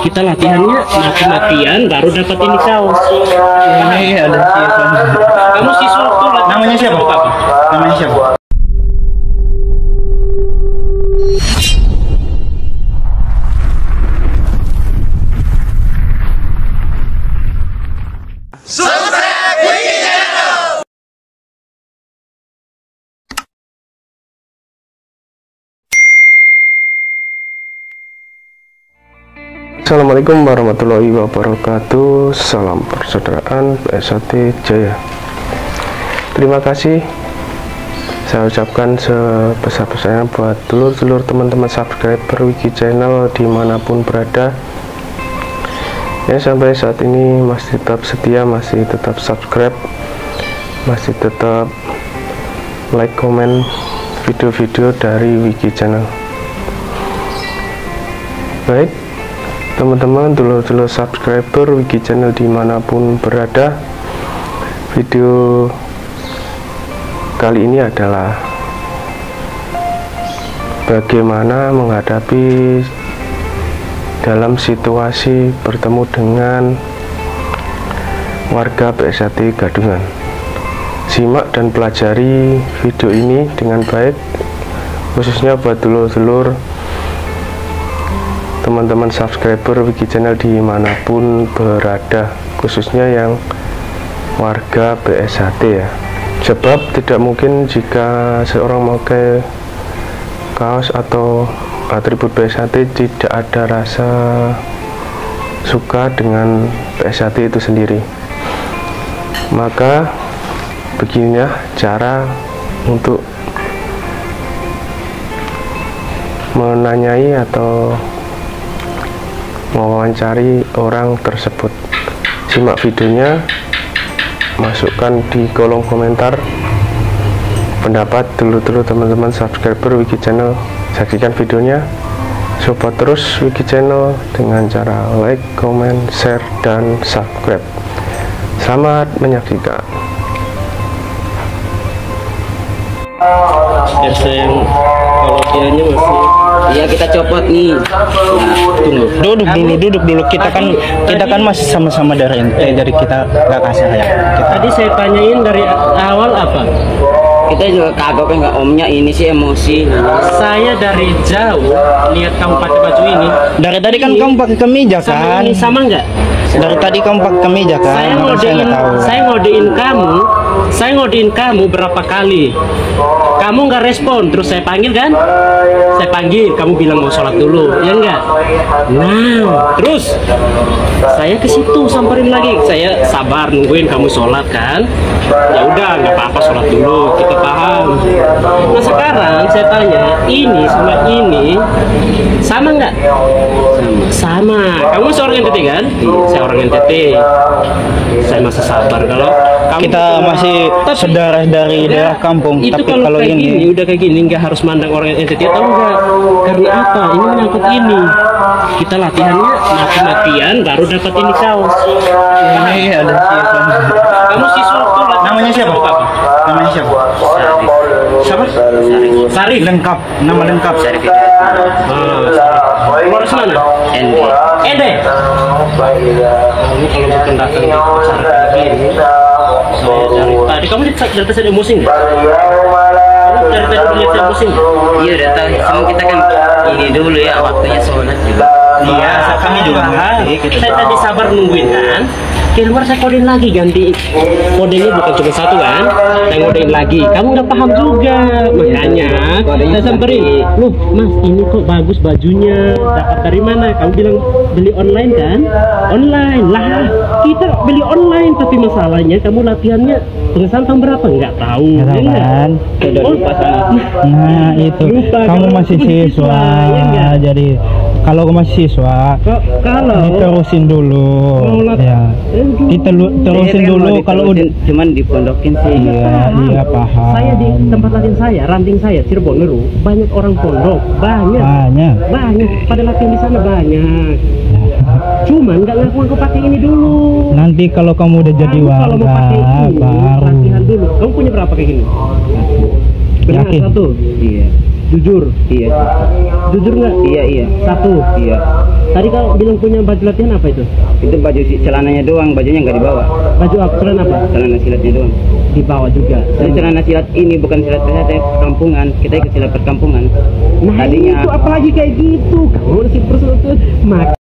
Kita latihannya mati-matian baru dapat ini kaos. Ini ada siswa. Kamu siswa tuh Namanya siapa? Namanya siapa? Assalamualaikum warahmatullahi wabarakatuh. Salam persaudaraan PSAT Jaya. Terima kasih saya ucapkan sebesar-besarnya buat dulur-dulur teman-teman subscriber Wiki Channel dimanapun berada, ya, sampai saat ini masih tetap setia, masih tetap subscribe, masih tetap like, komen video-video dari Wiki Channel. Baik teman-teman, dulur-dulur subscriber Wiki Channel dimanapun berada, video kali ini adalah bagaimana menghadapi dalam situasi bertemu dengan warga PSAT Gadungan. Simak dan pelajari video ini dengan baik, khususnya buat dulur-dulur teman-teman subscriber Wiki Channel dimanapun berada, khususnya yang warga PSAT, ya. Sebab tidak mungkin jika seorang memakai kaos atau atribut PSAT tidak ada rasa suka dengan PSAT itu sendiri. Maka beginilah cara untuk menanyai atau mewawancari orang tersebut. Simak videonya, masukkan di kolom komentar pendapat dulu teman-teman subscriber Wiki Channel. Saksikan videonya, support terus Wiki Channel dengan cara like, comment, share, dan subscribe. Selamat menyaksikan. Kalau dianya masih, Iya, kita copot nih. Duduk dulu. Kita kan masih sama-sama dari kita nggak kasih ya. tadi saya tanyain dari awal apa? Kita juga kagok nggak omnya, ini sih emosi. Saya dari jauh lihat kamu pakai baju ini. Dari tadi kan kamu pakai kemeja kan? Ini sama nggak? Dari tadi kamu pakai kemeja kan? Saya ngodein kamu berapa kali? Kamu nggak respon, terus saya panggil kan? Saya panggil, kamu bilang mau sholat dulu, ya enggak? Nah, terus saya ke situ samperin lagi, saya sabar nungguin kamu sholat kan? Ya udah, nggak apa-apa, sholat dulu, kita paham. Nah sekarang saya tanya, ini sama ini sama nggak? Sama. Kamu seorang NTT kan? Saya orang NTT. Saya masih sabar kalau kamu Kita masih saudara dari daerah kampung. Itu Tapi kalau kayak ini gini, udah kayak gini nggak harus mandang orang NTT atau enggak. Karena apa? Ini menyangkut ini. Kita latihannya mati-matian baru dapat ini kaos. ini ada siswa. Kamu siswa tuh Namanya siapa? Namanya siapa? Siapa? Sari. Lengkap, nama lengkap. Keluar mana? Ende. Kamu kalau bukan datang di pasar kayak gini, saya dari tadi. Kamu dari tadi saya emosi nggak? Kamu dari tadi lihat saya emosi nggak? Iya, udah tahu. Cuma kita kan ini dulu ya, waktunya sholat juga. Iya, kami juga ngerti. Saya tadi sabar nungguin kan. Keluar saya kodein lagi, ganti kodenya bukan cuma satu kan, saya ngodein lagi. Kamu nggak paham juga, makanya saya samperin. Loh mas, ini kok bagus bajunya, dapat dari mana? Kamu bilang beli online kan? Online lah, kita beli online, tapi masalahnya kamu latihannya pengesahan tahun berapa? Nggak tahu. Kan? Nah itu, Lupa, kamu kan? masih siswa, ya enggak? jadi kalau kamu masih siswa, Kalau diterusin dulu, ya. Terusin dulu kalau udah. Cuman dipondokin sih. Iya paham. saya di tempat latihan saya, ranting saya Cirebon Neru, banyak orang pondok, banyak pada latihan di sana banyak. Cuman nggak ngaku pakai ini dulu. Nanti kalau kamu udah jadi Kamu kalau mau pakai warga ini, baru. latihan dulu. Kamu punya berapa kayak gini? Benar Yakin? satu. Iya. Jujur. Iya. Jujur nggak? Iya. Satu. Iya. Tadi kau bilang punya baju latihan apa itu? Itu baju celananya doang, bajunya nggak dibawa. Baju apa? Celana apa? Celana silatnya doang. Dibawa juga. Jadi celana silat ini bukan silat PHT perkampungan, kita ikut silat perkampungan. Nah Tadinya itu apalagi kayak gitu. Kamu si persoalan